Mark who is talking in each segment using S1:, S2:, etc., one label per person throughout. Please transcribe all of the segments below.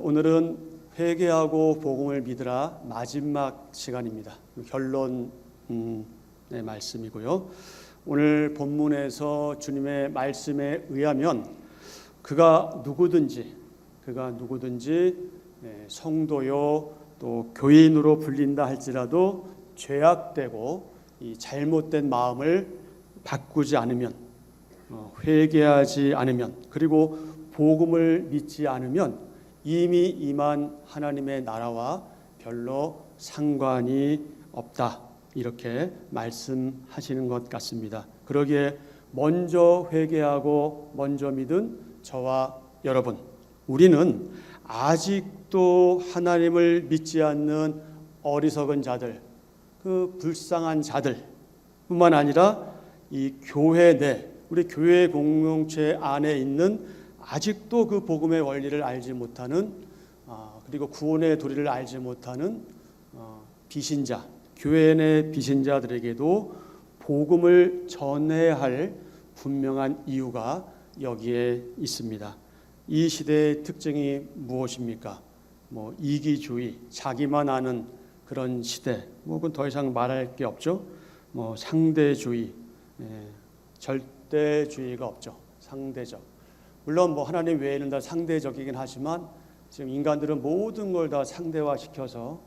S1: 오늘은 회개하고 복음을 믿으라 마지막 시간입니다. 결론의 말씀이고요. 오늘 본문에서 주님의 말씀에 의하면 그가 누구든지 성도요 또 교인으로 불린다 할지라도 죄악되고 이 잘못된 마음을 바꾸지 않으면, 회개하지 않으면, 그리고 복음을 믿지 않으면 이미 임한 하나님의 나라와 별로 상관이 없다, 이렇게 말씀하시는 것 같습니다. 그러기에 먼저 회개하고 먼저 믿은 저와 여러분, 우리는 아직도 하나님을 믿지 않는 어리석은 자들, 그 불쌍한 자들 뿐만 아니라 이 교회 내, 우리 교회 공동체 안에 있는 아직도 그 복음의 원리를 알지 못하는, 그리고 구원의 도리를 알지 못하는 비신자, 교회 내 비신자들에게도 복음을 전해야 할 분명한 이유가 여기에 있습니다. 이 시대의 특징이 무엇입니까? 이기주의, 자기만 아는 그런 시대, 그건 더 이상 말할 게 없죠. 상대주의, 절대주의가 없죠. 상대적. 물론 하나님 외에는 다 상대적이긴 하지만 지금 인간들은 모든 걸 다 상대화시켜서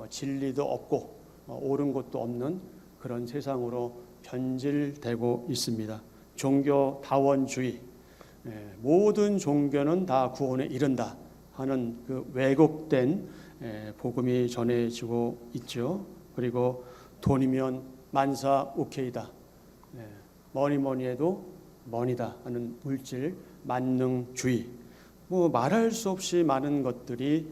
S1: 진리도 없고 옳은 것도 없는 그런 세상으로 변질되고 있습니다. 종교다원주의, 모든 종교는 다 구원에 이른다 하는 그 왜곡된 복음이 전해지고 있죠. 그리고 돈이면 만사 오케이다, 뭐니 해도 머니다 하는 물질 만능주의, 말할 수 없이 많은 것들이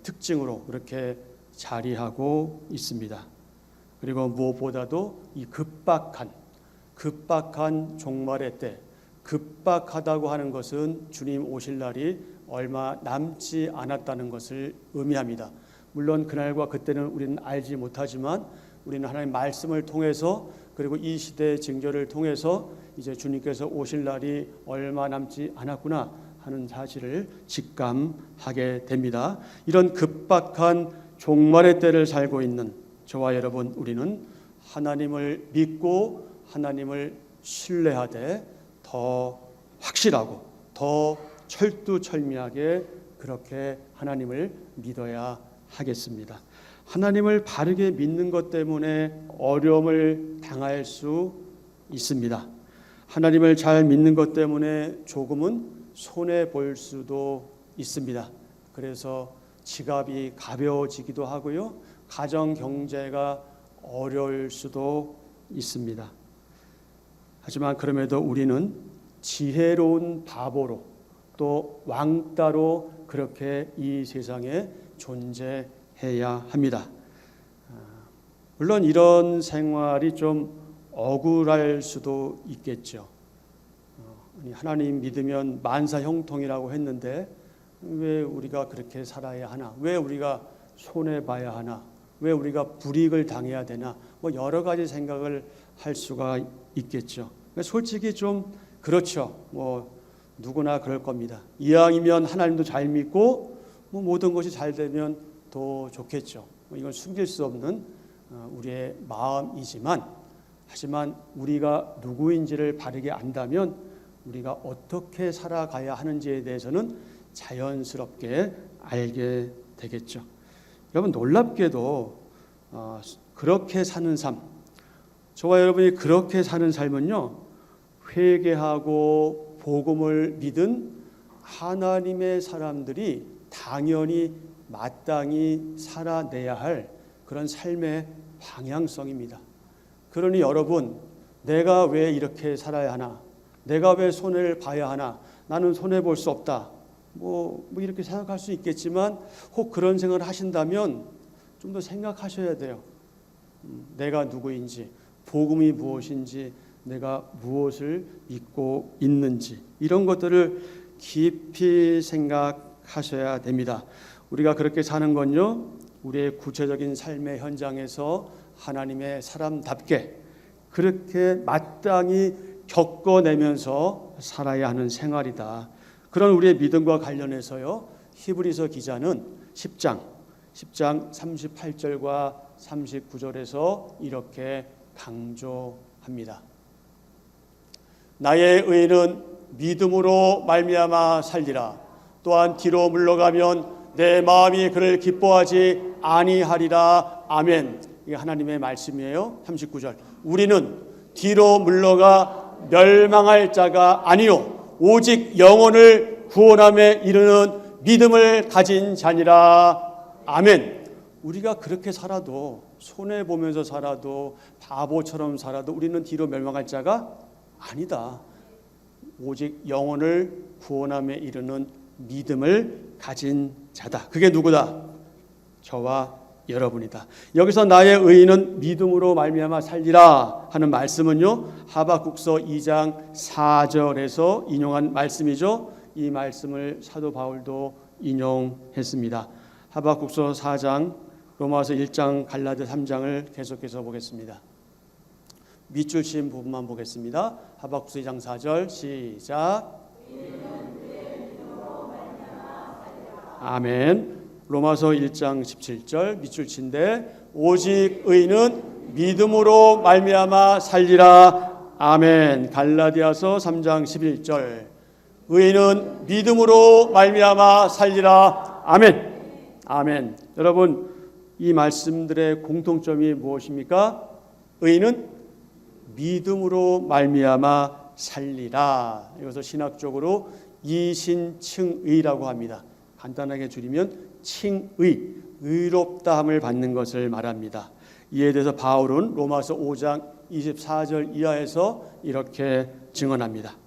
S1: 특징으로 그렇게 자리하고 있습니다. 그리고 무엇보다도 이 급박한 종말의 때, 급박하다고 하는 것은 주님 오실 날이 얼마 남지 않았다는 것을 의미합니다. 물론 그날과 그때는 우리는 알지 못하지만 우리는 하나님 말씀을 통해서, 그리고 이 시대의 징조를 통해서 이제 주님께서 오실 날이 얼마 남지 않았구나 하는 사실을 직감하게 됩니다. 이런 급박한 종말의 때를 살고 있는 저와 여러분, 우리는 하나님을 믿고 하나님을 신뢰하되 더 확실하고 더 철두철미하게 그렇게 하나님을 믿어야 하겠습니다. 하나님을 바르게 믿는 것 때문에 어려움을 당할 수 있습니다. 하나님을 잘 믿는 것 때문에 조금은 손해 볼 수도 있습니다. 그래서 지갑이 가벼워지기도 하고요, 가정 경제가 어려울 수도 있습니다. 하지만 그럼에도 우리는 지혜로운 바보로 또 왕따로 그렇게 이 세상에 존재해야 합니다. 물론 이런 생활이 좀 억울할 수도 있겠죠. 하나님 믿으면 만사형통이라고 했는데 왜 우리가 그렇게 살아야 하나? 왜 우리가 손해봐야 하나? 왜 우리가 불이익을 당해야 되나? 여러 가지 생각을 할 수가 있겠죠. 솔직히 좀 그렇죠. 누구나 그럴 겁니다. 이왕이면 하나님도 잘 믿고 모든 것이 잘 되면 더 좋겠죠. 이건 숨길 수 없는 우리의 마음이지만, 하지만 우리가 누구인지를 바르게 안다면 우리가 어떻게 살아가야 하는지에 대해서는 자연스럽게 알게 되겠죠. 여러분, 놀랍게도 그렇게 사는 삶, 저와 여러분이 그렇게 사는 삶은요, 회개하고 복음을 믿은 하나님의 사람들이 당연히 마땅히 살아내야 할 그런 삶의 방향성입니다. 그러니 여러분, 내가 왜 이렇게 살아야 하나? 내가 왜 손해를 봐야 하나? 나는 손해볼 수 없다. 이렇게 생각할 수 있겠지만, 혹 그런 생각을 하신다면 좀 더 생각하셔야 돼요. 내가 누구인지, 복음이 무엇인지, 내가 무엇을 믿고 있는지, 이런 것들을 깊이 생각하셔야 됩니다. 우리가 그렇게 사는 건요, 우리의 구체적인 삶의 현장에서 하나님의 사람답게 그렇게 마땅히 겪어내면서 살아야 하는 생활이다. 그런 우리의 믿음과 관련해서요, 히브리서 기자는 10장 38절과 39절에서 이렇게 강조합니다. 나의 의는 믿음으로 말미암아 살리라. 또한 뒤로 물러가면 내 마음이 그를 기뻐하지 아니하리라. 아멘. 이게 하나님의 말씀이에요. 39절. 우리는 뒤로 물러가 멸망할 자가 아니요 오직 영혼을 구원함에 이르는 믿음을 가진 자니라. 아멘. 우리가 그렇게 살아도, 손해보면서 살아도, 바보처럼 살아도 우리는 뒤로 멸망할 자가 아니다. 오직 영혼을 구원함에 이르는 믿음을 가진 자다. 그게 누구다? 저와 여러분이다. 여기서 나의 의인은 믿음으로 말미암아 살리라 하는 말씀은요, 하박국서 2장 4절에서 인용한 말씀이죠. 이 말씀을 사도 바울도 인용했습니다. 하박국서 4장, 로마서 1장, 갈라디아 3장을 계속해서 보겠습니다. 밑줄 친 부분만 보겠습니다. 하박국서 2장 4절 시작. 아멘. 로마서 1장 17절 밑줄 친데 오직 의인은 믿음으로 말미암아 살리라. 아멘. 갈라디아서 3장 11절 의인은 믿음으로 말미암아 살리라. 아멘. 아멘. 여러분, 이 말씀들의 공통점이 무엇입니까? 의인은 믿음으로 말미암아 살리라. 이것을 신학적으로 이신칭의라고 합니다. 간단하게 줄이면 칭의, 의롭다함을 받는 것을 말합니다. 이에 대해서 바울은 로마서 5장 24절 이하에서 이렇게 증언합니다.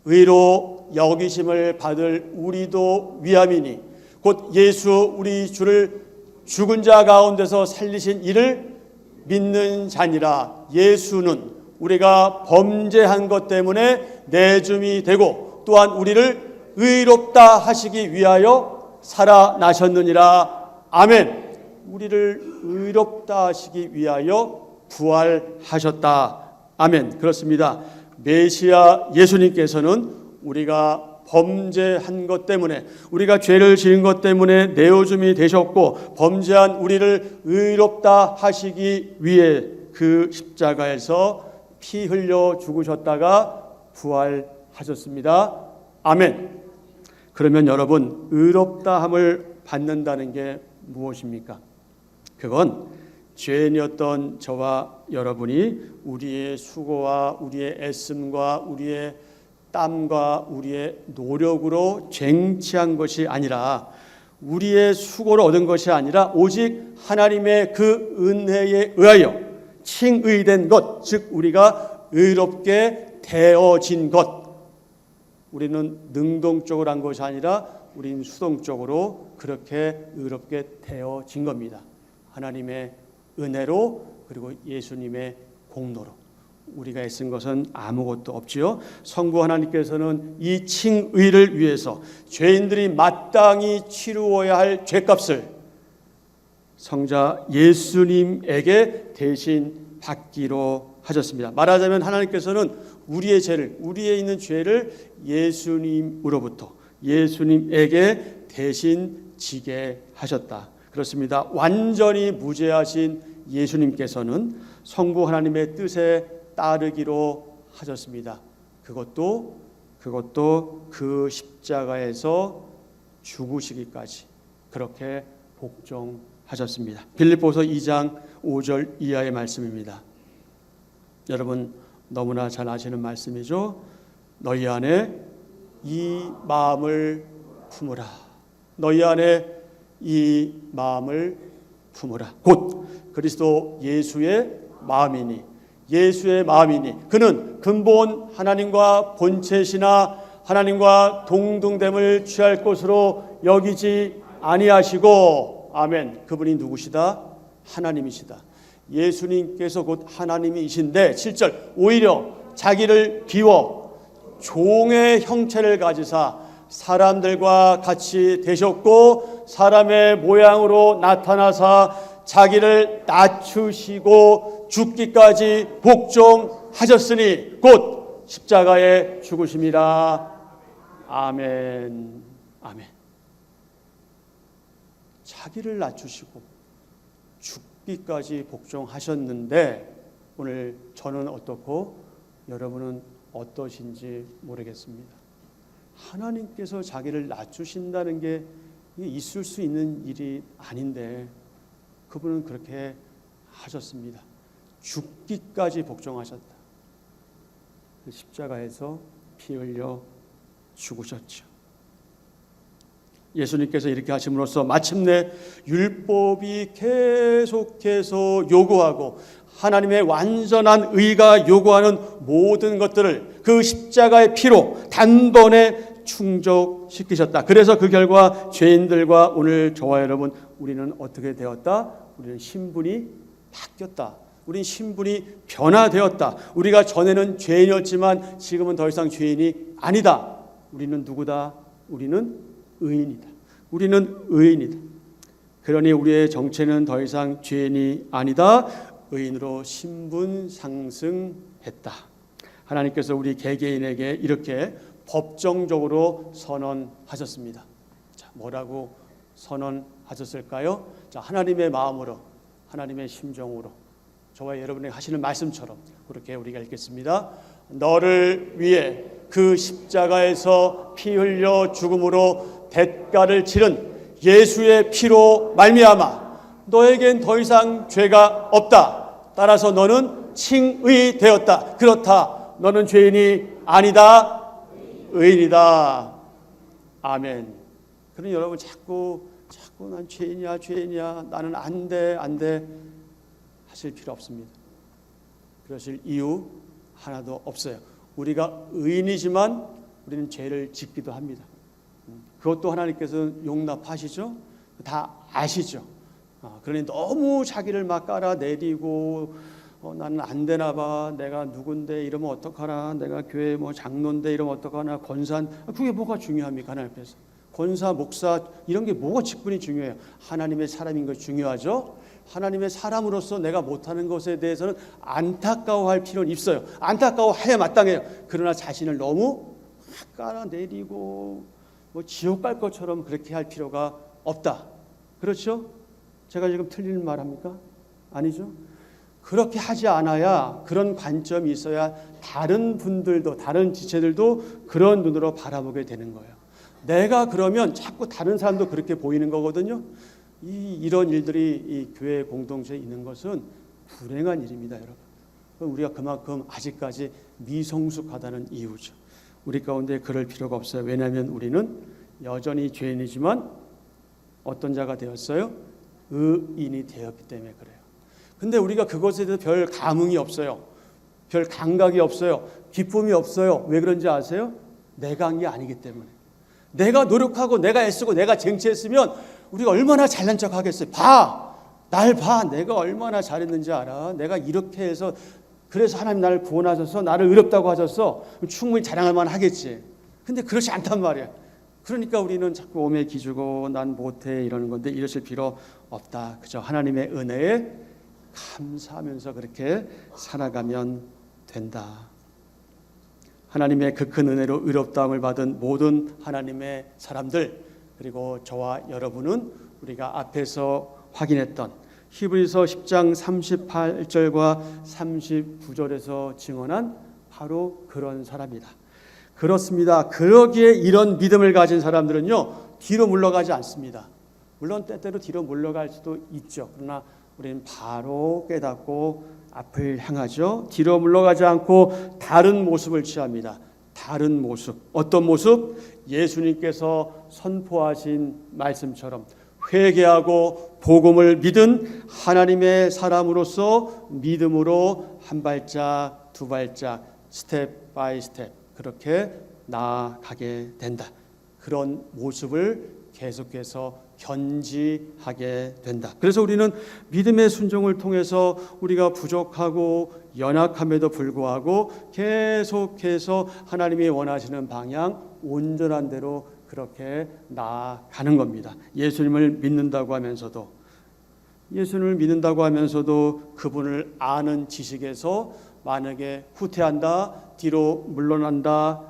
S1: 의로 여기심을 받을 우리도 위함이니 곧 예수 우리 주를 죽은 자 가운데서 살리신 이를 믿는 자니라. 예수는 우리가 범죄한 것 때문에 내줌이 되고 또한 우리를 의롭다 하시기 위하여 살아나셨느니라. 아멘. 우리를 의롭다 하시기 위하여 부활하셨다. 아멘. 그렇습니다. 메시아 예수님께서는 우리가 범죄한 것 때문에, 우리가 죄를 지은 것 때문에 내어줌이 되셨고 범죄한 우리를 의롭다 하시기 위해 그 십자가에서 피 흘려 죽으셨다가 부활하셨습니다. 아멘. 그러면 여러분, 의롭다함을 받는다는 게 무엇입니까? 그건 죄인이었던 저와 여러분이 우리의 수고와 우리의 애씀과 우리의 땀과 우리의 노력으로 쟁취한 것이 아니라, 우리의 수고를 얻은 것이 아니라 오직 하나님의 그 은혜에 의하여 칭의된 것, 즉 우리가 의롭게 되어진 것. 우리는 능동적으로 한 것이 아니라 우리는 수동적으로 그렇게 의롭게 되어진 겁니다. 하나님의 은혜로, 그리고 예수님의 공로로. 우리가 애쓴 것은 아무것도 없지요. 성부 하나님께서는 이 칭의를 위해서 죄인들이 마땅히 치루어야 할 죄값을 성자 예수님에게 대신 받기로 하셨습니다. 말하자면 하나님께서는 우리의 죄를, 우리에 있는 죄를 예수님으로부터 예수님에게 대신 지게 하셨다. 그렇습니다. 완전히 무죄하신 예수님께서는 성부 하나님의 뜻에 따르기로 하셨습니다. 그것도 그 십자가에서 죽으시기까지 그렇게 복종하셨습니다. 빌립보서 2장 5절 이하의 말씀입니다. 여러분 너무나 잘 아시는 말씀이죠. 너희 안에 이 마음을 품으라. 너희 안에 이 마음을 품으라. 곧 그리스도 예수의 마음이니, 예수의 마음이니 그는 근본 하나님과 본체시나 하나님과 동등됨을 취할 것으로 여기지 아니하시고. 아멘. 그분이 누구시다? 하나님이시다. 예수님께서 곧 하나님이신데 7절 오히려 자기를 비워 종의 형체를 가지사 사람들과 같이 되셨고 사람의 모양으로 나타나사 자기를 낮추시고 죽기까지 복종하셨으니 곧 십자가에 죽으심이라. 아멘. 아멘. 자기를 낮추시고 죽기까지 복종하셨는데 오늘 저는 어떻고 여러분은 어떠신지 모르겠습니다. 하나님께서 자기를 낮추신다는 게 있을 수 있는 일이 아닌데 그분은 그렇게 하셨습니다. 죽기까지 복종하셨다. 십자가에서 피 흘려 죽으셨죠. 예수님께서 이렇게 하심으로써 마침내 율법이 계속해서 요구하고 하나님의 완전한 의가 요구하는 모든 것들을 그 십자가의 피로 단번에 충족시키셨다. 그래서 그 결과 죄인들과 오늘 저와 여러분 우리는 어떻게 되었다? 우리는 신분이 바뀌었다. 우린 신분이 변화되었다. 우리가 전에는 죄인이었지만 지금은 더 이상 죄인이 아니다. 우리는 누구다? 우리는 의인이다. 우리는 의인이다. 그러니 우리의 정체는 더 이상 죄인이 아니다. 의인으로 신분 상승했다. 하나님께서 우리 개개인에게 이렇게 법정적으로 선언하셨습니다. 자, 뭐라고 선언하셨을까요? 자, 하나님의 마음으로, 하나님의 심정으로, 저와 여러분이 하시는 말씀처럼 그렇게 우리가 읽겠습니다. 너를 위해 그 십자가에서 피 흘려 죽음으로 대가를 치른 예수의 피로 말미암아 너에겐 더 이상 죄가 없다. 따라서 너는 칭의되었다. 그렇다. 너는 죄인이 아니다. 의인이다. 아멘. 그러니 여러분 자꾸 난 죄인이야. 나는 안 돼 하실 필요 없습니다. 그러실 이유 하나도 없어요. 우리가 의인이지만 우리는 죄를 짓기도 합니다. 그것도 하나님께서 용납하시죠? 다 아시죠? 그러니 너무 자기를 막 깔아내리고 나는 안 되나 봐. 내가 누군데 이러면 어떡하나. 내가 교회 장로인데 이러면 어떡하나. 권사 그게 뭐가 중요합니까? 하나님께서. 권사, 목사 이런 게 뭐가 직분이 중요해요? 하나님의 사람인 것이 중요하죠. 하나님의 사람으로서 내가 못하는 것에 대해서는 안타까워할 필요는 있어요. 안타까워해야 마땅해요. 그러나 자신을 너무 깔아내리고 지옥 갈 것처럼 그렇게 할 필요가 없다. 그렇죠? 제가 지금 틀린 말 합니까? 아니죠? 그렇게 하지 않아야 그런 관점이 있어야 다른 분들도 다른 지체들도 그런 눈으로 바라보게 되는 거예요. 내가 그러면 자꾸 다른 사람도 그렇게 보이는 거거든요. 이런 일들이 이 교회 공동체에 있는 것은 불행한 일입니다, 여러분. 우리가 그만큼 아직까지 미성숙하다는 이유죠. 우리 가운데 그럴 필요가 없어요. 왜냐하면 우리는 여전히 죄인이지만 어떤 자가 되었어요? 의인이 되었기 때문에 그래요. 근데 우리가 그것에 대해서 별 감흥이 없어요. 별 감각이 없어요. 기쁨이 없어요. 왜 그런지 아세요? 내가 한 게 아니기 때문에. 내가 노력하고 내가 애쓰고 내가 쟁취했으면 우리가 얼마나 잘난 척 하겠어요. 날 봐. 내가 얼마나 잘했는지 알아. 내가 이렇게 해서 그래서 하나님 나를 구원하셔서 나를 의롭다고 하셔서 충분히 자랑할 만 하겠지. 근데 그렇지 않단 말이야. 그러니까 우리는 자꾸 오매 기주고 난 못해 이러는 건데 이러실 필요 없다. 그저 하나님의 은혜에 감사하면서 그렇게 살아가면 된다. 하나님의 그 큰 은혜로 의롭다함을 받은 모든 하나님의 사람들 그리고 저와 여러분은 우리가 앞에서 확인했던 히브리서 10장 38절과 39절에서 증언한 바로 그런 사람이다. 그렇습니다. 그러기에 이런 믿음을 가진 사람들은요 뒤로 물러가지 않습니다. 물론 때때로 뒤로 물러갈 수도 있죠. 그러나 우리는 바로 깨닫고 앞을 향하죠. 뒤로 물러가지 않고 다른 모습을 취합니다. 다른 모습. 어떤 모습? 예수님께서 선포하신 말씀처럼 회개하고 복음을 믿은 하나님의 사람으로서 믿음으로 한 발짝 두 발짝 스텝 바이 스텝 그렇게 나아가게 된다. 그런 모습을 계속해서 견지하게 된다. 그래서 우리는 믿음의 순종을 통해서 우리가 부족하고 연약함에도 불구하고 계속해서 하나님이 원하시는 방향 온전한 대로 그렇게 나아가는 겁니다. 예수님을 믿는다고 하면서도 그분을 아는 지식에서 만약에 후퇴한다, 뒤로 물러난다,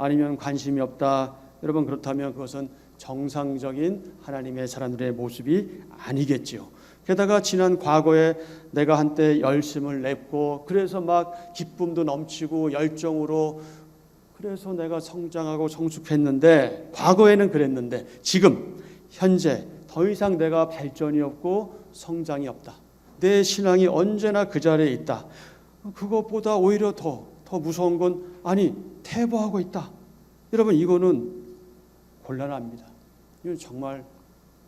S1: 아니면 관심이 없다. 여러분 그렇다면 그것은 정상적인 하나님의 사람들의 모습이 아니겠지요. 게다가 지난 과거에 내가 한때 열심을 냈고 그래서 막 기쁨도 넘치고 열정으로 그래서 내가 성장하고 성숙했는데 과거에는 그랬는데 지금 현재 더 이상 내가 발전이 없고 성장이 없다. 내 신앙이 언제나 그 자리에 있다. 그것보다 오히려 더 무서운 건 퇴보하고 있다. 여러분 이거는 곤란합니다. 이건 정말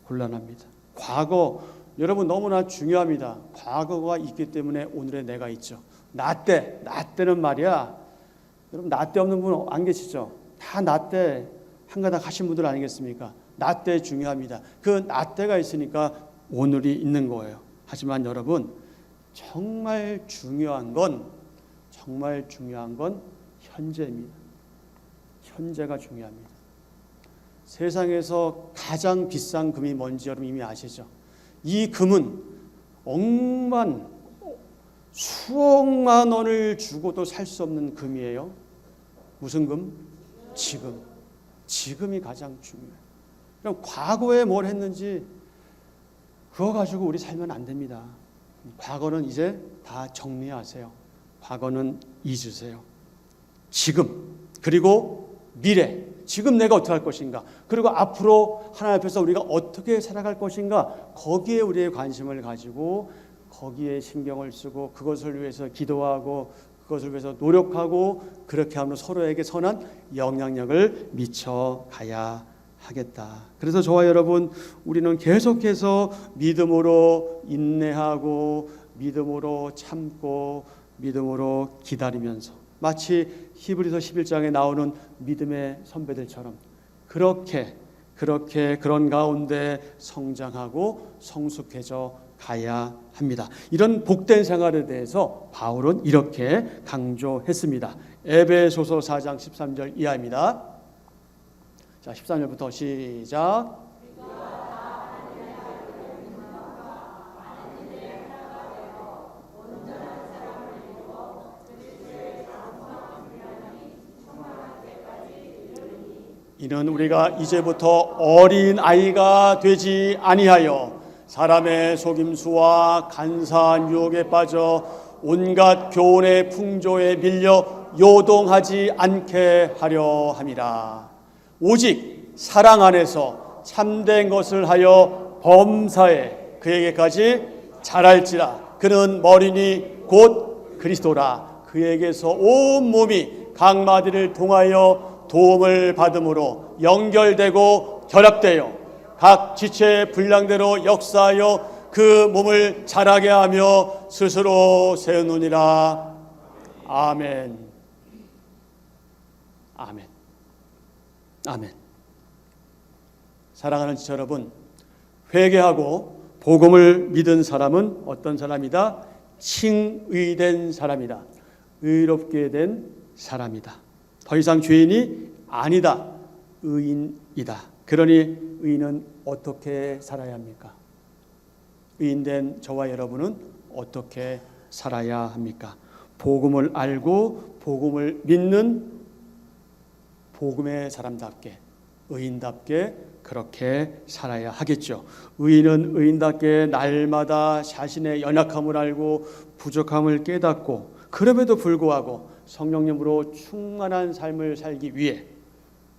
S1: 곤란합니다. 과거 여러분 너무나 중요합니다. 과거가 있기 때문에 오늘의 내가 있죠. 나 때는 말이야. 여러분 나 때 없는 분 안 계시죠? 다 나 때 한가닥 하신 분들 아니겠습니까? 나 때 중요합니다. 그 나 때가 있으니까 오늘이 있는 거예요. 하지만 여러분 정말 중요한 건 현재입니다. 현재가 중요합니다. 세상에서 가장 비싼 금이 뭔지 여러분 이미 아시죠? 이 금은 수억만 원을 주고도 살 수 없는 금이에요. 무슨 금? 지금이 가장 중요해요. 그럼 과거에 뭘 했는지 그거 가지고 우리 살면 안 됩니다. 과거는 이제 다 정리하세요. 과거는 잊으세요. 지금 그리고 미래. 지금 내가 어떻게 할 것인가, 그리고 앞으로 하나님 앞에서 우리가 어떻게 살아갈 것인가, 거기에 우리의 관심을 가지고 거기에 신경을 쓰고 그것을 위해서 기도하고 그것을 위해서 노력하고 그렇게 하면 서로에게 선한 영향력을 미쳐가야 하겠다. 그래서 저와 여러분 우리는 계속해서 믿음으로 인내하고 믿음으로 참고 믿음으로 기다리면서 마치 히브리서 11장에 나오는 믿음의 선배들처럼 그렇게 그런 가운데 성장하고 성숙해져 가야 합니다. 이런 복된 생활에 대해서 바울은 이렇게 강조했습니다. 에베소서 4장 13절 이하입니다. 자, 13절부터 시작. 이는 우리가 이제부터 어린 아이가 되지 아니하여 사람의 속임수와 간사한 유혹에 빠져 온갖 교훈의 풍조에 밀려 요동하지 않게 하려 함이라. 오직 사랑 안에서 참된 것을 하여 범사에 그에게까지 자랄지라. 그는 머리니 곧 그리스도라. 그에게서 온 몸이 각 마디를 통하여 도움을 받음으로 연결되고 결합되어 각 지체의 분량대로 역사하여 그 몸을 자라게 하며 스스로 세우느니라. 아멘. 아멘. 아멘. 사랑하는 지체 여러분, 회개하고 복음을 믿은 사람은 어떤 사람이다? 칭의된 사람이다. 의롭게 된 사람이다. 더 이상 죄인이 아니다. 의인이다. 그러니 의인은 어떻게 살아야 합니까? 의인된 저와 여러분은 어떻게 살아야 합니까? 복음을 알고 복음을 믿는 복음의 사람답게, 의인답게 그렇게 살아야 하겠죠. 의인은 의인답게 날마다 자신의 연약함을 알고 부족함을 깨닫고 그럼에도 불구하고 성령님으로 충만한 삶을 살기 위해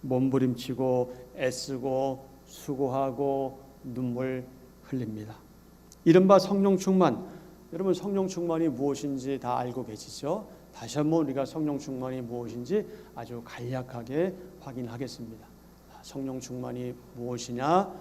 S1: 몸부림치고 애쓰고 수고하고 눈물 흘립니다. 이른바 성령 충만. 여러분 성령 충만이 무엇인지 다 알고 계시죠? 다시 한번 우리가 성령 충만이 무엇인지 아주 간략하게 확인하겠습니다. 성령 충만이 무엇이냐?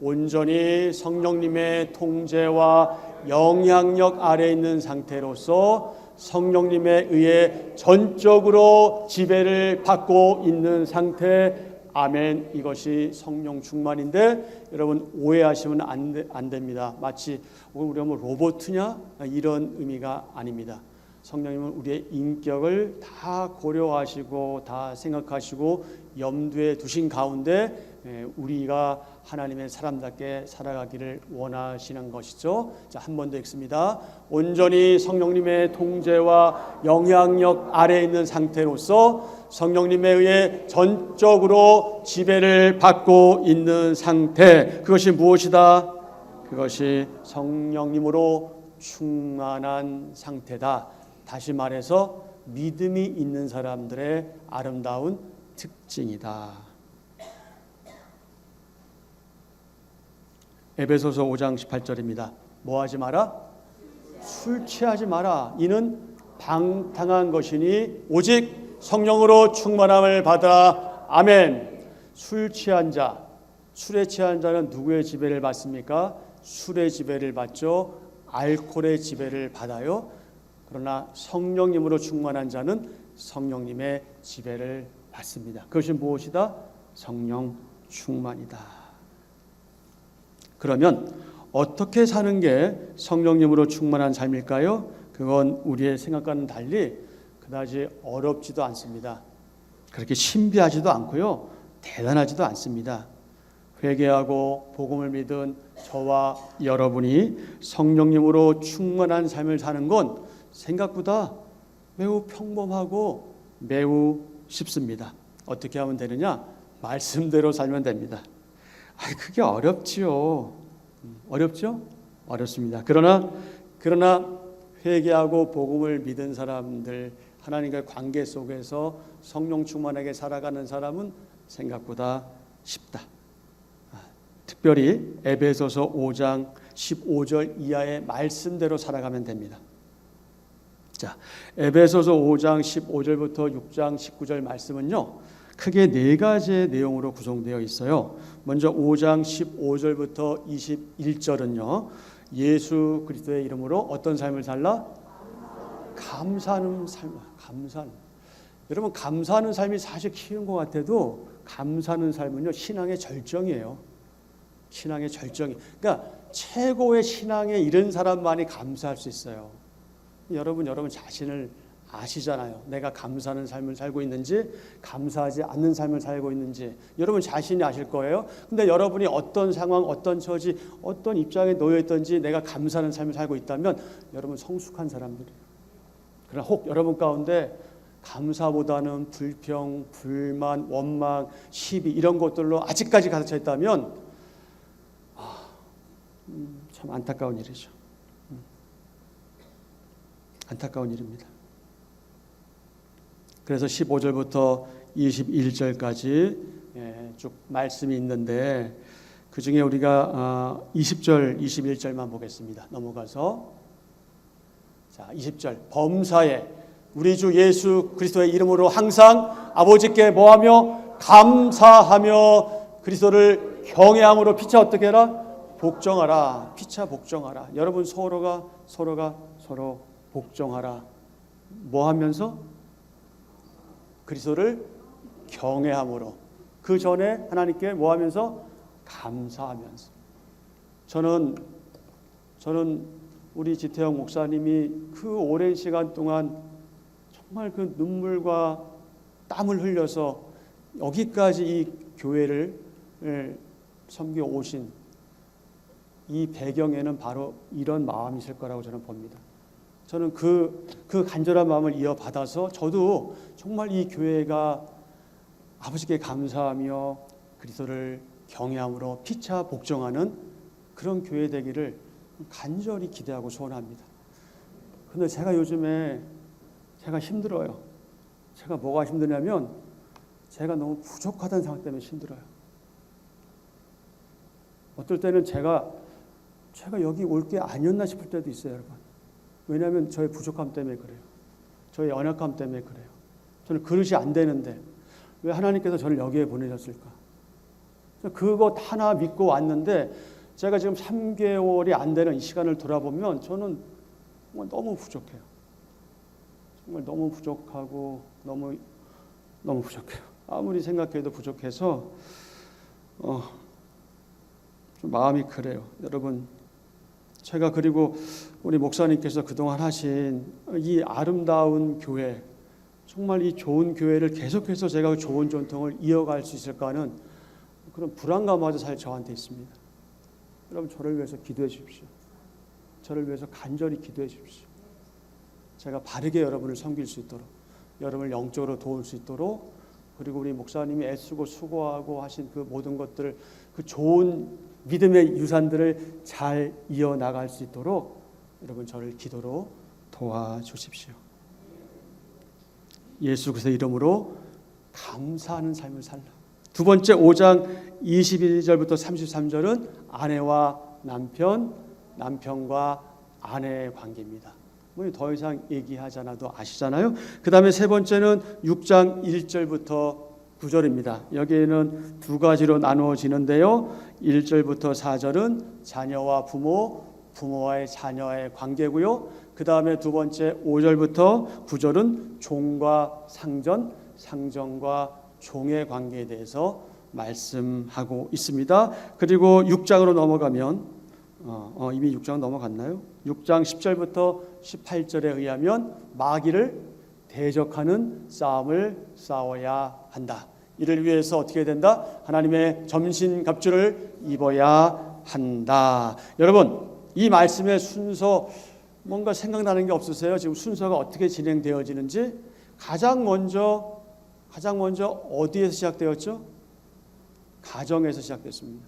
S1: 온전히 성령님의 통제와 영향력 아래 있는 상태로서 성령님에 의해 전적으로 지배를 받고 있는 상태. 아멘. 이것이 성령 충만인데 여러분 오해하시면 안 됩니다. 마치 우리가 뭐 로봇이냐 이런 의미가 아닙니다. 성령님은 우리의 인격을 다 고려하시고 다 생각하시고 염두에 두신 가운데 우리가 하나님의 사람답게 살아가기를 원하시는 것이죠. 자, 한 번 더 읽습니다. 온전히 성령님의 통제와 영향력 아래에 있는 상태로서 성령님에 의해 전적으로 지배를 받고 있는 상태. 그것이 무엇이다? 그것이 성령님으로 충만한 상태다. 다시 말해서 믿음이 있는 사람들의 아름다운 특징이다. 에베소서 5장 18절입니다. 뭐 하지 마라? 술 취하지 마라. 이는 방탕한 것이니 오직 성령으로 충만함을 받아. 아멘. 술 취한 자, 술에 취한 자는 누구의 지배를 받습니까? 술의 지배를 받죠. 알코올의 지배를 받아요. 그러나 성령님으로 충만한 자는 성령님의 지배를 받습니다. 그것이 무엇이다? 성령 충만이다. 그러면 어떻게 사는 게 성령님으로 충만한 삶일까요? 그건 우리의 생각과는 달리 그다지 어렵지도 않습니다. 그렇게 신비하지도 않고요. 대단하지도 않습니다. 회개하고 복음을 믿은 저와 여러분이 성령님으로 충만한 삶을 사는 건 생각보다 매우 평범하고 매우 쉽습니다. 어떻게 하면 되느냐? 말씀대로 살면 됩니다. 그게 어렵지요. 어렵죠? 어렵습니다. 그러나 회개하고 복음을 믿은 사람들, 하나님과의 관계 속에서 성령 충만하게 살아가는 사람은 생각보다 쉽다. 특별히 에베소서 5장 15절 이하의 말씀대로 살아가면 됩니다. 자, 에베소서 5장 15절부터 6장 19절 말씀은요, 크게 네 가지의 내용으로 구성되어 있어요. 먼저 5장 15절부터 21절은요, 예수 그리스도의 이름으로 어떤 삶을 살라? 감사하는 삶. 여러분, 감사하는 삶이 사실 키운 것 같아도 감사하는 삶은요, 신앙의 절정이에요. 신앙의 절정이. 그러니까 최고의 신앙에 이른 사람만이 감사할 수 있어요. 여러분 자신을 아시잖아요. 내가 감사하는 삶을 살고 있는지, 감사하지 않는 삶을 살고 있는지 여러분 자신이 아실 거예요. 근데 여러분이 어떤 상황, 어떤 처지, 어떤 입장에 놓여 있든지 내가 감사하는 삶을 살고 있다면 여러분 성숙한 사람들이에요. 그러나 혹 여러분 가운데 감사보다는 불평, 불만, 원망, 시비 이런 것들로 아직까지 갇혀 있다면 참 안타까운 일이죠. 안타까운 일입니다. 그래서 15절부터 21절까지 쭉 말씀이 있는데 그 중에 우리가 20절, 21절만 보겠습니다. 넘어가서 자, 20절 범사에 우리 주 예수 그리스도의 이름으로 항상 아버지께 뭐하며 감사하며 그리스도를 경외함으로 피차 어떻게 해라? 복종하라. 피차 복종하라. 여러분 서로가 서로 복종하라. 뭐 하면서? 그리스도를 경외함으로. 그 전에 하나님께 뭐 하면서? 감사하면서. 저는 우리 지태영 목사님이 그 오랜 시간 동안 정말 그 눈물과 땀을 흘려서 여기까지 이 교회를 섬겨 오신 이 배경에는 바로 이런 마음이 있을 거라고 저는 봅니다. 저는 그 간절한 마음을 이어받아서 저도 정말 이 교회가 아버지께 감사하며 그리스도를 경외함으로 피차 복종하는 그런 교회 되기를 간절히 기대하고 소원합니다. 그런데 제가 요즘에 제가 힘들어요. 제가 뭐가 힘드냐면 제가 너무 부족하다는 생각 때문에 힘들어요. 어떨 때는 제가 여기 올 게 아니었나 싶을 때도 있어요, 여러분. 왜냐하면 저의 부족함 때문에 그래요. 저의 연약함 때문에 그래요. 저는 그릇이 안 되는데 왜 하나님께서 저를 여기에 보내셨을까? 그것 하나 믿고 왔는데 제가 지금 3개월이 안 되는 이 시간을 돌아보면 저는 정말 너무 부족해요. 정말 너무 부족하고 너무 부족해요. 아무리 생각해도 부족해서 좀 마음이 그래요. 여러분 제가 그리고 우리 목사님께서 그동안 하신 이 아름다운 교회, 정말 이 좋은 교회를 계속해서 제가 좋은 전통을 이어갈 수 있을까 하는 그런 불안감마저 사실 저한테 있습니다. 여러분 저를 위해서 기도해 주십시오. 저를 위해서 간절히 기도해 주십시오. 제가 바르게 여러분을 섬길 수 있도록, 여러분을 영적으로 도울 수 있도록, 그리고 우리 목사님이 애쓰고 수고하고 하신 그 모든 것들을, 그 좋은 믿음의 유산들을 잘 이어나갈 수 있도록 여러분 저를 기도로 도와주십시오. 예수 그리스도의 이름으로 감사하는 삶을 살라. 두 번째 5장 22절부터 33절은 아내와 남편, 남편과 아내의 관계입니다. 더 이상 얘기하지 않아도 아시잖아요. 그 다음에 세 번째는 6장 1절부터 9절입니다. 여기에는 두 가지로 나누어지는데요. 1절부터 4절은 자녀와 부모, 부모와의 자녀의 관계고요. 그 다음에 두 번째 5절부터 9절은 종과 상전, 상전과 종의 관계에 대해서 말씀하고 있습니다. 그리고 6장으로 넘어가면 이미 6장 넘어갔나요? 6장 10절부터 18절에 의하면 마귀를 대적하는 싸움을 싸워야 한다. 이를 위해서 어떻게 된다? 하나님의 전신갑주를 입어야 한다. 여러분 이 말씀의 순서 뭔가 생각나는 게 없으세요? 지금 순서가 어떻게 진행되어지는지. 가장 먼저 어디에서 시작되었죠? 가정에서 시작됐습니다.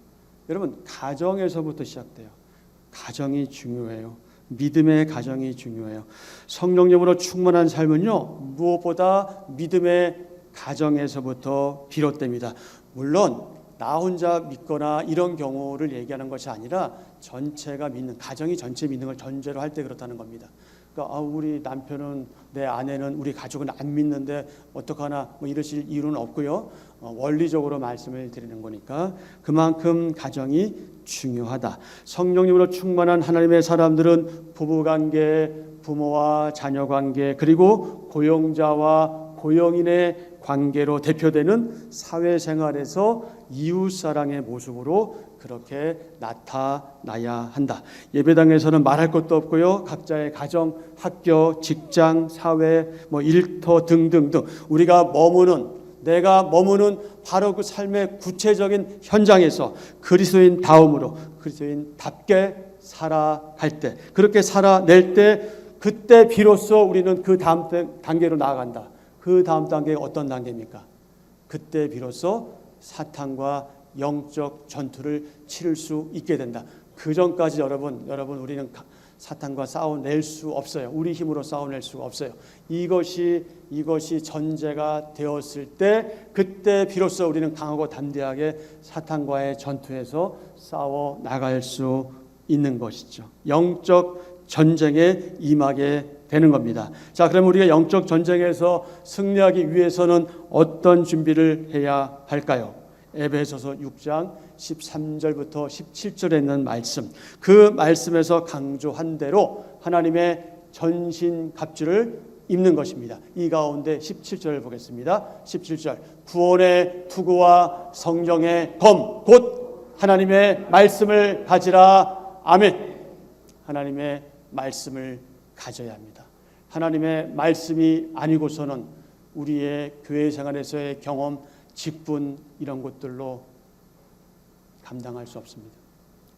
S1: 여러분 가정에서부터 시작돼요. 가정이 중요해요. 믿음의 가정이 중요해요. 성령님으로 충만한 삶은요, 무엇보다 믿음의 가정에서부터 비롯됩니다. 물론 나 혼자 믿거나 이런 경우를 얘기하는 것이 아니라 전체가 믿는, 가정이 전체 믿는 걸 전제로 할 때 그렇다는 겁니다. 그러니까 우리 남편은, 내 아내는, 우리 가족은 안 믿는데 어떡하나 이러실 이유는 없고요. 원리적으로 말씀을 드리는 거니까 그만큼 가정이 중요하다. 성령님으로 충만한 하나님의 사람들은 부부관계, 부모와 자녀관계, 그리고 고용자와 고용인의 관계로 대표되는 사회생활에서 이웃사랑의 모습으로 그렇게 나타나야 한다. 예배당에서는 말할 것도 없고요. 각자의 가정, 학교, 직장, 사회, 일터 등등등 내가 머무는 바로 그 삶의 구체적인 현장에서 그리스도인다움으로 그리스도인답게 살아갈 때, 그렇게 살아낼 때, 그때 비로소 우리는 그 다음 단계로 나아간다. 그 다음 단계가 어떤 단계입니까? 그때 비로소 사탄과 영적 전투를 치를 수 있게 된다. 그 전까지 여러분 우리는 사탄과 싸워낼 수 없어요. 우리 힘으로 싸워낼 수가 없어요. 이것이 전제가 되었을 때, 그때 비로소 우리는 강하고 담대하게 사탄과의 전투에서 싸워 나갈 수 있는 것이죠. 영적 전쟁에 임하게 되는 겁니다. 자, 그럼 우리가 영적 전쟁에서 승리하기 위해서는 어떤 준비를 해야 할까요? 에베소서 6장 13절부터 17절에 있는 말씀, 그 말씀에서 강조한 대로 하나님의 전신갑주를 입는 것입니다. 이 가운데 17절을 보겠습니다. 17절, 구원의 투구와 성령의 검, 곧 하나님의 말씀을 가지라. 아멘. 하나님의 말씀을 가져야 합니다. 하나님의 말씀이 아니고서는 우리의 교회 생활에서의 경험, 직분 이런 것들로 감당할 수 없습니다.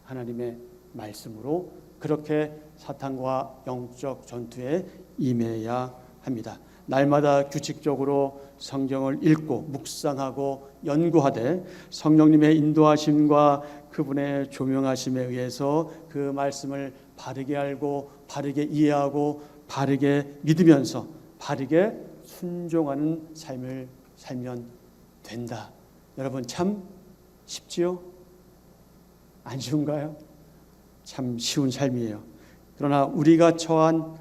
S1: 하나님의 말씀으로 그렇게 사탄과 영적 전투에 임해야 합니다. 날마다 규칙적으로 성경을 읽고 묵상하고 연구하되 성령님의 인도하심과 그분의 조명하심에 의해서 그 말씀을 바르게 알고 바르게 이해하고 바르게 믿으면서 바르게 순종하는 삶을 살면 된다. 여러분 참 쉽지요? 안 쉬운가요? 참 쉬운 삶이에요. 그러나 우리가 처한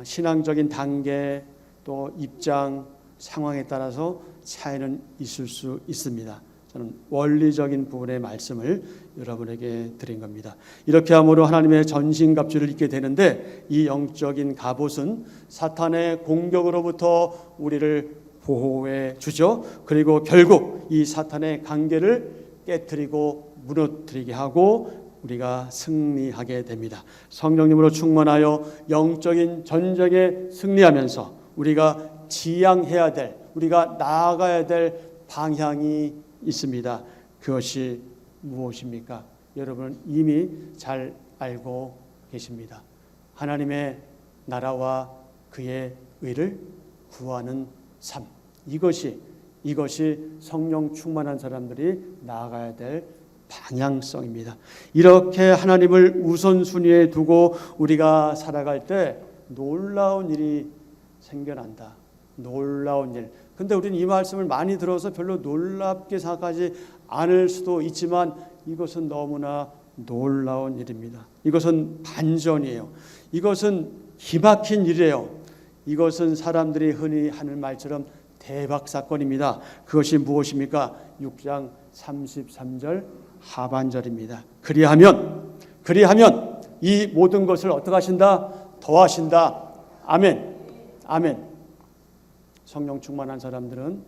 S1: 신앙적인 단계, 또 입장, 상황에 따라서 차이는 있을 수 있습니다. 저는 원리적인 부분의 말씀을 여러분에게 드린 겁니다. 이렇게 함으로 하나님의 전신갑주를 입게 되는데, 이 영적인 갑옷은 사탄의 공격으로부터 우리를 보호해 주죠. 그리고 결국 이 사탄의 관계를 깨뜨리고 무너뜨리게 하고 우리가 승리하게 됩니다. 성령님으로 충만하여 영적인 전쟁에 승리하면서 우리가 지향해야 될, 우리가 나아가야 될 방향이 있습니다. 그것이 무엇입니까? 여러분 이미 잘 알고 계십니다. 하나님의 나라와 그의 의를 구하는 삶. 이것이 성령 충만한 사람들이 나아가야 될 방향성입니다. 이렇게 하나님을 우선순위에 두고 우리가 살아갈 때 놀라운 일이 생겨난다. 놀라운 일. 근데 우리는 이 말씀을 많이 들어서 별로 놀랍게 생각하지 않을 수도 있지만 이것은 너무나 놀라운 일입니다. 이것은 반전이에요. 이것은 기막힌 일이에요. 이것은 사람들이 흔히 하는 말처럼 대박 사건입니다. 그것이 무엇입니까? 6장 33절 하반절입니다. 그리하면 이 모든 것을 어떻게 하신다? 더하신다. 아멘. 아멘. 성령 충만한 사람들은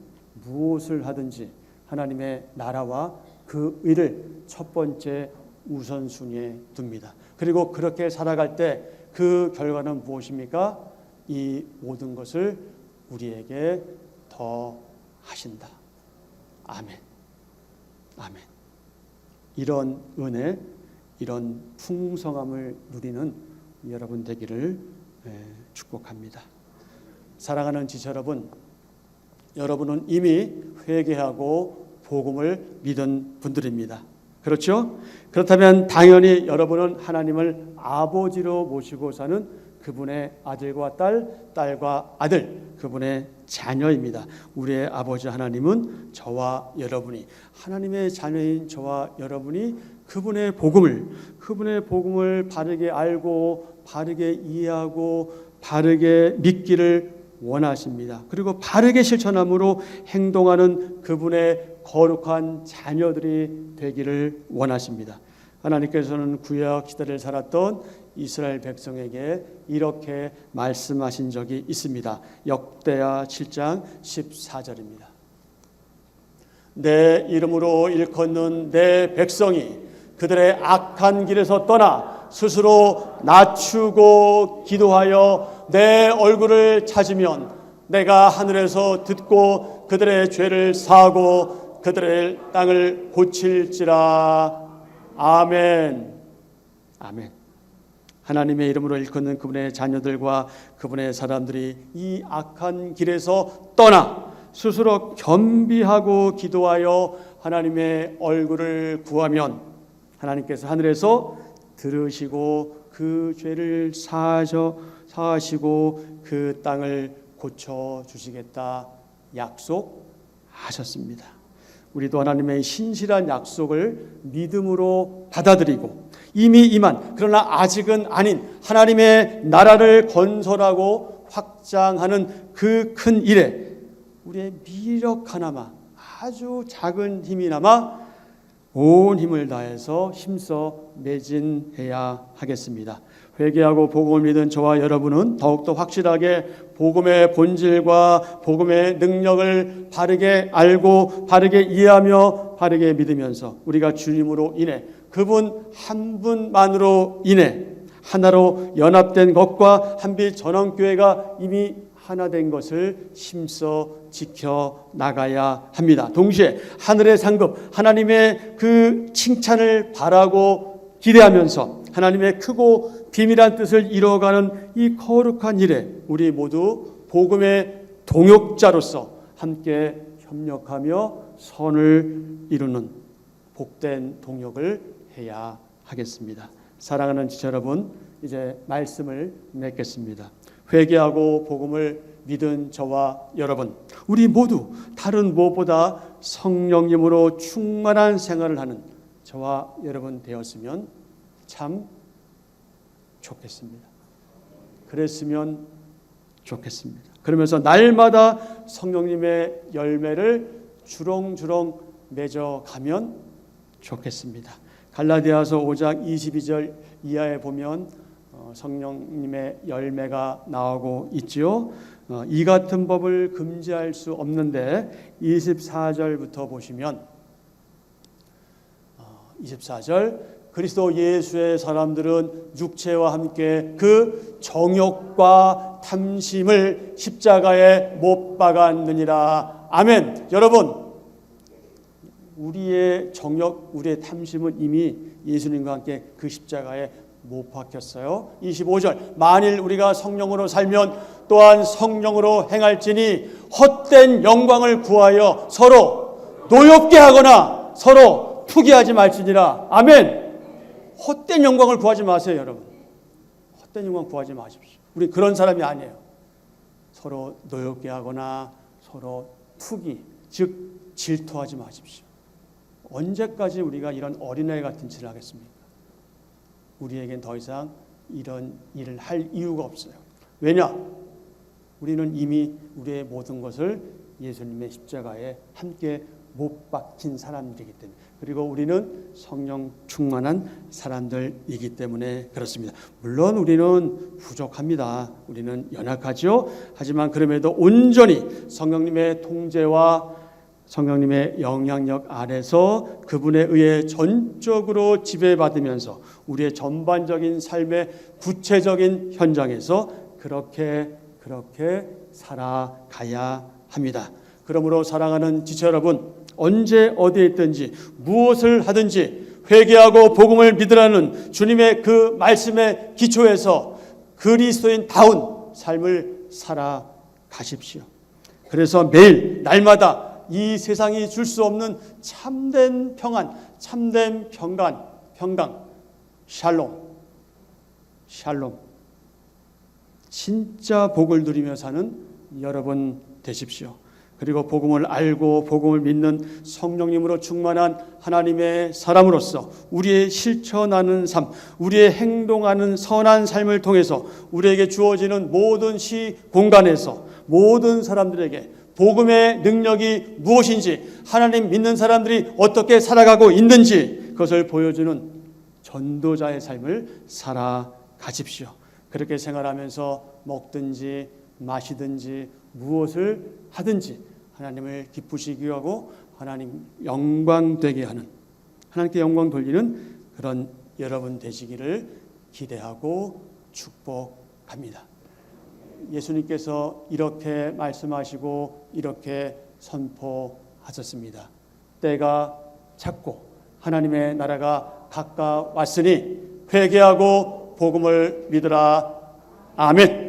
S1: 무엇을 하든지 하나님의 나라와 그 의를 첫 번째 우선순위에 둡니다. 그리고 그렇게 살아갈 때 그 결과는 무엇입니까? 이 모든 것을 우리에게 더 하신다. 아멘. 아멘. 이런 은혜, 이런 풍성함을 누리는 여러분 되기를 축복합니다. 사랑하는 지체 여러분, 여러분은 이미 회개하고 복음을 믿은 분들입니다. 그렇죠? 그렇다면 당연히 여러분은 하나님을 아버지로 모시고 사는 그분의 아들과 딸과 아들, 그분의 자녀입니다. 우리의 아버지 하나님은 저와 여러분이, 하나님의 자녀인 저와 여러분이 그분의 복음을 바르게 알고 바르게 이해하고 바르게 믿기를 원하십니다. 그리고 바르게 실천함으로 행동하는 그분의 거룩한 자녀들이 되기를 원하십니다. 하나님께서는 구약 시대를 살았던 이스라엘 백성에게 이렇게 말씀하신 적이 있습니다. 역대하 7장 14절입니다. 내 이름으로 일컫는 내 백성이 그들의 악한 길에서 떠나 스스로 낮추고 기도하여 내 얼굴을 찾으면 내가 하늘에서 듣고 그들의 죄를 사하고 그들의 땅을 고칠지라. 아멘. 아멘. 하나님의 이름으로 일컫는 그분의 자녀들과 그분의 사람들이 이 악한 길에서 떠나 스스로 겸비하고 기도하여 하나님의 얼굴을 구하면 하나님께서 하늘에서 들으시고 그 죄를 사하시고 그 땅을 고쳐주시겠다 약속하셨습니다. 우리도 하나님의 신실한 약속을 믿음으로 받아들이고 이미 임한 그러나 아직은 아닌 하나님의 나라를 건설하고 확장하는 그 큰 일에 우리의 미력 하나마, 아주 작은 힘이나마 온 힘을 다해서 힘써 매진해야 하겠습니다. 회개하고 복음을 믿은 저와 여러분은 더욱더 확실하게 복음의 본질과 복음의 능력을 바르게 알고 바르게 이해하며 바르게 믿으면서 우리가 주님으로 인해 그분 한 분만으로 인해 하나로 연합된 것과 한빛 전원교회가 이미 하나 된 것을 힘써 지켜 나가야 합니다. 동시에 하늘의 상급 하나님의 그 칭찬을 바라고 기대하면서 하나님의 크고 비밀한 뜻을 이루어가는 이 거룩한 일에 우리 모두 복음의 동역자로서 함께 협력하며 선을 이루는 복된 동역을 해야 하겠습니다. 사랑하는 지체 여러분, 이제 말씀을 맺겠습니다. 회개하고 복음을 믿은 저와 여러분, 우리 모두 다른 무엇보다 성령님으로 충만한 생활을 하는 저와 여러분 되었으면 참 좋겠습니다. 그랬으면 좋겠습니다. 그러면서 날마다 성령님의 열매를 주렁주렁 맺어가면 좋겠습니다. 갈라디아서 5장 22절 이하에 보면 성령님의 열매가 나오고 있지요. 이 같은 법을 금지할 수 없는데 24절부터 보시면 24절 그리스도 예수의 사람들은 육체와 함께 그 정욕과 탐심을 십자가에 못 박았느니라. 아멘. 여러분, 우리의 정욕, 우리의 탐심은 이미 예수님과 함께 그 십자가에 못 박혔어요. 25절, 만일 우리가 성령으로 살면 또한 성령으로 행할지니 헛된 영광을 구하여 서로 노엽게 하거나 서로 투기하지 말지니라. 아멘. 헛된 영광을 구하지 마세요, 여러분. 헛된 영광 구하지 마십시오. 우리 그런 사람이 아니에요. 서로 노엽게 하거나 서로 투기, 즉 질투하지 마십시오. 언제까지 우리가 이런 어린애 같은 짓을 하겠습니까? 우리에겐 더 이상 이런 일을 할 이유가 없어요. 왜냐? 우리는 이미 우리의 모든 것을 예수님의 십자가에 함께 못 박힌 사람들이기 때문에, 그리고 우리는 성령 충만한 사람들이기 때문에 그렇습니다. 물론 우리는 부족합니다. 우리는 연약하죠. 하지만 그럼에도 온전히 성령님의 통제와 성령님의 영향력 아래서 그분에 의해 전적으로 지배받으면서 우리의 전반적인 삶의 구체적인 현장에서 그렇게 살아가야 합니다. 그러므로 사랑하는 지체 여러분, 언제 어디에 있든지 무엇을 하든지 회개하고 복음을 믿으라는 주님의 그 말씀의 기초에서 그리스도인다운 삶을 살아가십시오. 그래서 매일 날마다 이 세상이 줄 수 없는 참된 평안, 참된 평강, 샬롬, 진짜 복을 누리며 사는 여러분 되십시오. 그리고 복음을 알고 복음을 믿는 성령님으로 충만한 하나님의 사람으로서 우리의 실천하는 삶, 우리의 행동하는 선한 삶을 통해서 우리에게 주어지는 모든 시 공간에서 모든 사람들에게 복음의 능력이 무엇인지, 하나님 믿는 사람들이 어떻게 살아가고 있는지 그것을 보여주는 전도자의 삶을 살아가십시오. 그렇게 생활하면서 먹든지 마시든지 무엇을 하든지 하나님을 기쁘시게 하고 하나님 영광되게 하는, 하나님께 영광 돌리는 그런 여러분 되시기를 기대하고 축복합니다. 예수님께서 이렇게 말씀하시고 이렇게 선포하셨습니다. 때가 찼고 하나님의 나라가 가까웠으니 회개하고 복음을 믿으라. 아멘.